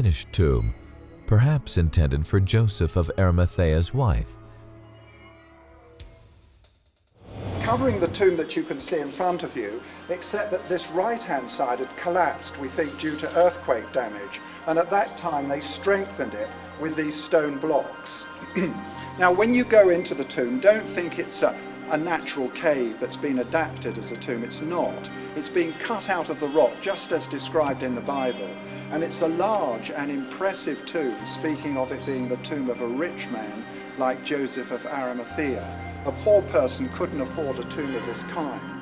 unfinished tomb, perhaps intended for Joseph of Arimathea's wife. Covering the tomb that you can see in front of you, except that this right-hand side had collapsed, we think, due to earthquake damage, and at that time they strengthened it with these stone blocks. Now, when you go into the tomb, don't think it's a natural cave that's been adapted as a tomb. It's not. It's been cut out of the rock, just as described in the Bible, and it's a large and impressive tomb, speaking of it being the tomb of a rich man like Joseph of Arimathea. A poor person couldn't afford a tomb of this kind.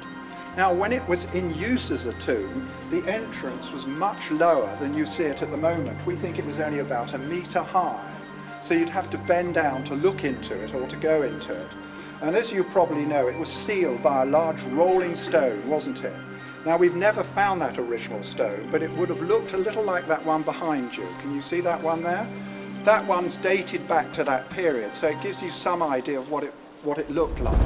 Now, when it was in use as a tomb, the entrance was much lower than you see it at the moment. We think it was only about 1 metre high, so you'd have to bend down to look into it or to go into it. And as you probably know, it was sealed by a large rolling stone, wasn't it? Now, we've never found that original stone, but it would have looked a little like that one behind you. Can you see that one there? That one's dated back to that period, so it gives you some idea of what it looked like.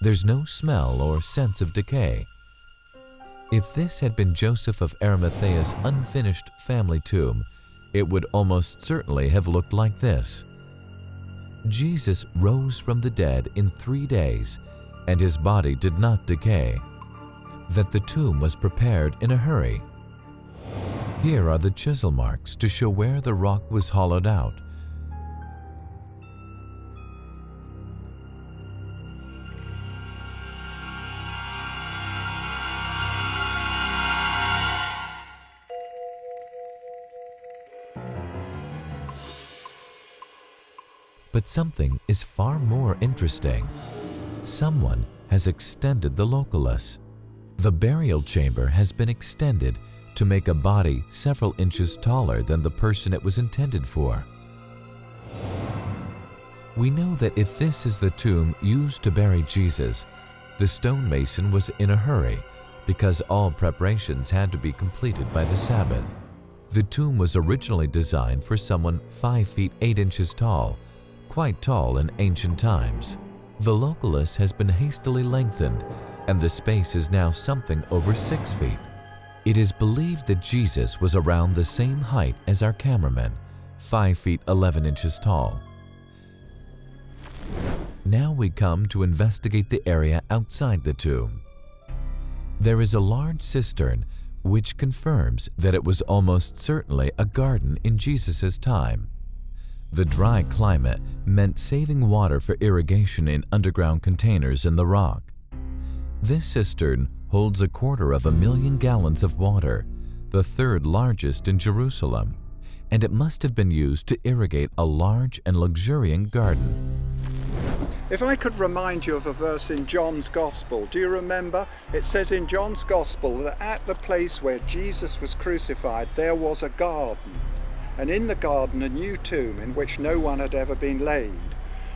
There's no smell or sense of decay. If this had been Joseph of Arimathea's unfinished family tomb, it would almost certainly have looked like this. Jesus rose from the dead in 3 days, and his body did not decay. That the tomb was prepared in a hurry. Here are the chisel marks to show where the rock was hollowed out. But something is far more interesting. Someone has extended the loculus. The burial chamber has been extended to make a body several inches taller than the person it was intended for. We know that if this is the tomb used to bury Jesus, the stonemason was in a hurry because all preparations had to be completed by the Sabbath. The tomb was originally designed for someone 5 feet 8 inches tall, quite tall in ancient times. The loculus has been hastily lengthened, and the space is now something over 6 feet. It is believed that Jesus was around the same height as our cameraman, 5 feet 11 inches tall. Now we come to investigate the area outside the tomb. There is a large cistern which confirms that it was almost certainly a garden in Jesus' time. The dry climate meant saving water for irrigation in underground containers in the rock. This cistern holds 250,000 gallons of water, the third largest in Jerusalem, and it must have been used to irrigate a large and luxuriant garden. If I could remind you of a verse in John's Gospel, do you remember? It says in John's Gospel that at the place where Jesus was crucified there was a garden, and in the garden a new tomb in which no one had ever been laid.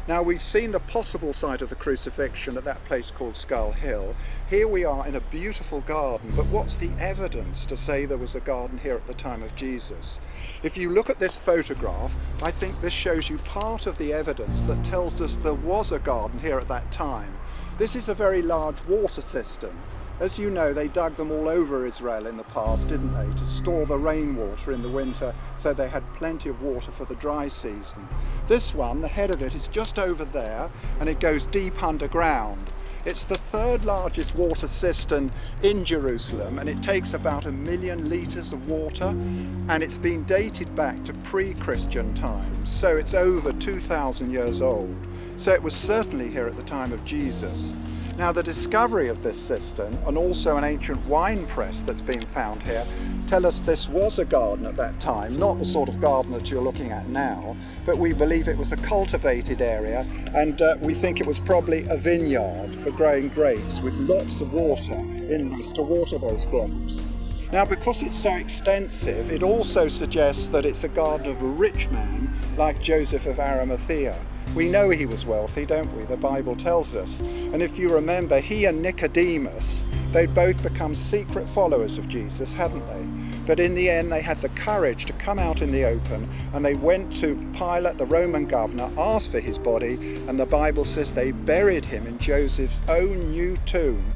Now, we've seen the possible site of the crucifixion at that place called Skull Hill. Here we are in a beautiful garden, but what's the evidence to say there was a garden here at the time of Jesus? If you look at this photograph, I think this shows you part of the evidence that tells us there was a garden here at that time. This is a very large water cistern. As you know, they dug them all over Israel in the past, didn't they, to store the rainwater in the winter so they had plenty of water for the dry season. This one, the head of it, is just over there and it goes deep underground. It's the third largest water cistern in Jerusalem and it takes about 1 million litres of water, and it's been dated back to pre-Christian times, so it's over 2,000 years old. So it was certainly here at the time of Jesus. Now, the discovery of this cistern and also an ancient wine press that's been found here tell us this was a garden at that time, not the sort of garden that you're looking at now, but we believe it was a cultivated area, and we think it was probably a vineyard for growing grapes with lots of water in these to water those grapes. Now, because it's so extensive, it also suggests that it's a garden of a rich man like Joseph of Arimathea. We know he was wealthy, don't we? The Bible tells us. And if you remember, he and Nicodemus, they'd both become secret followers of Jesus, hadn't they? But in the end, they had the courage to come out in the open, and they went to Pilate, the Roman governor, asked for his body, and the Bible says they buried him in Joseph's own new tomb.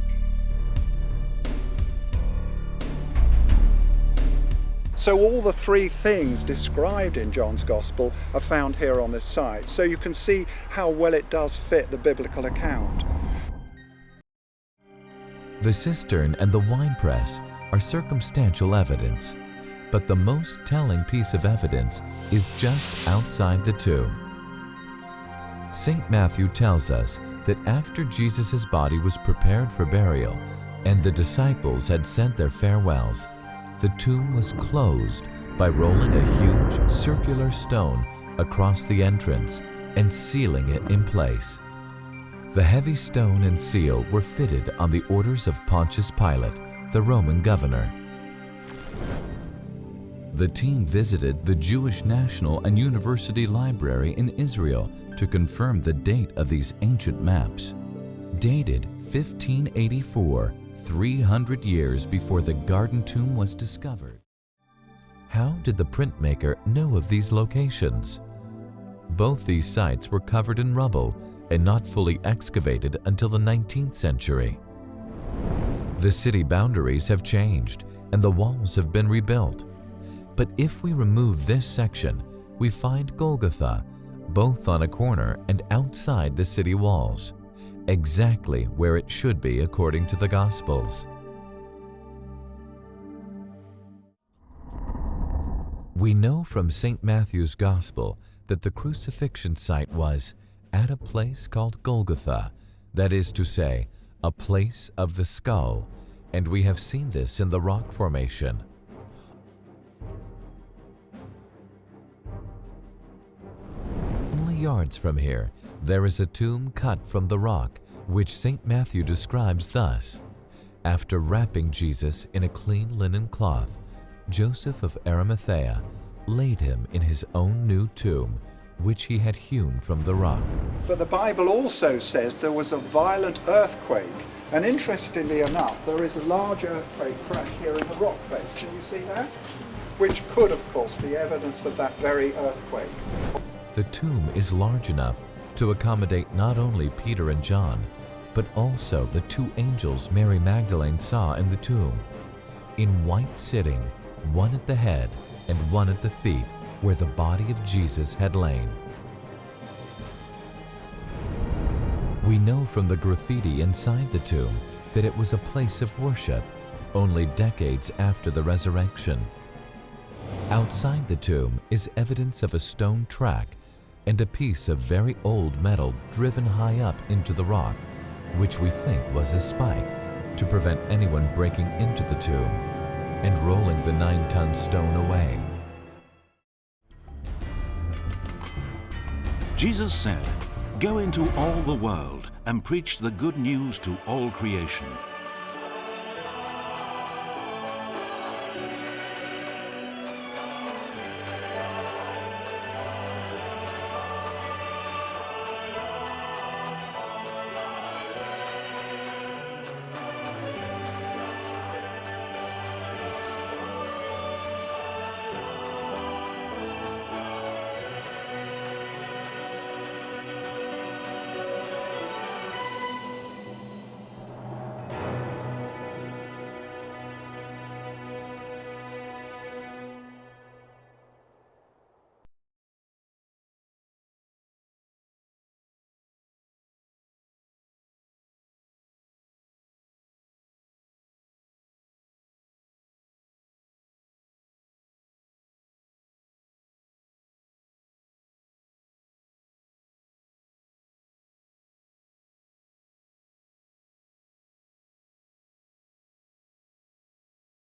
So all the three things described in John's Gospel are found here on this site. So you can see how well it does fit the biblical account. The cistern and the winepress are circumstantial evidence, but the most telling piece of evidence is just outside the tomb. St. Matthew tells us that after Jesus' body was prepared for burial and the disciples had sent their farewells, the tomb was closed by rolling a huge circular stone across the entrance and sealing it in place. The heavy stone and seal were fitted on the orders of Pontius Pilate, the Roman governor. The team visited the Jewish National and University Library in Israel to confirm the date of these ancient maps. Dated 1584, 300 years before the Garden Tomb was discovered. How did the printmaker know of these locations? Both these sites were covered in rubble and not fully excavated until the 19th century. The city boundaries have changed and the walls have been rebuilt. But if we remove this section, we find Golgotha, both on a corner and outside the city walls, exactly where it should be according to the Gospels. We know from St. Matthew's Gospel that the crucifixion site was at a place called Golgotha, that is to say, a place of the skull, and we have seen this in the rock formation. Only yards from here, there is a tomb cut from the rock, which St. Matthew describes thus: after wrapping Jesus in a clean linen cloth, Joseph of Arimathea laid him in his own new tomb, which he had hewn from the rock. But the Bible also says there was a violent earthquake, and interestingly enough, there is a large earthquake crack here in the rock face. Can you see that? Which could, of course, be evidence of that very earthquake. The tomb is large enough to accommodate not only Peter and John, but also the two angels Mary Magdalene saw in the tomb, in white sitting, one at the head and one at the feet, where the body of Jesus had lain. We know from the graffiti inside the tomb that it was a place of worship only decades after the resurrection. Outside the tomb is evidence of a stone track and a piece of very old metal driven high up into the rock, which we think was a spike to prevent anyone breaking into the tomb and rolling the 9-ton stone away. Jesus said, "Go into all the world and preach the good news to all creation.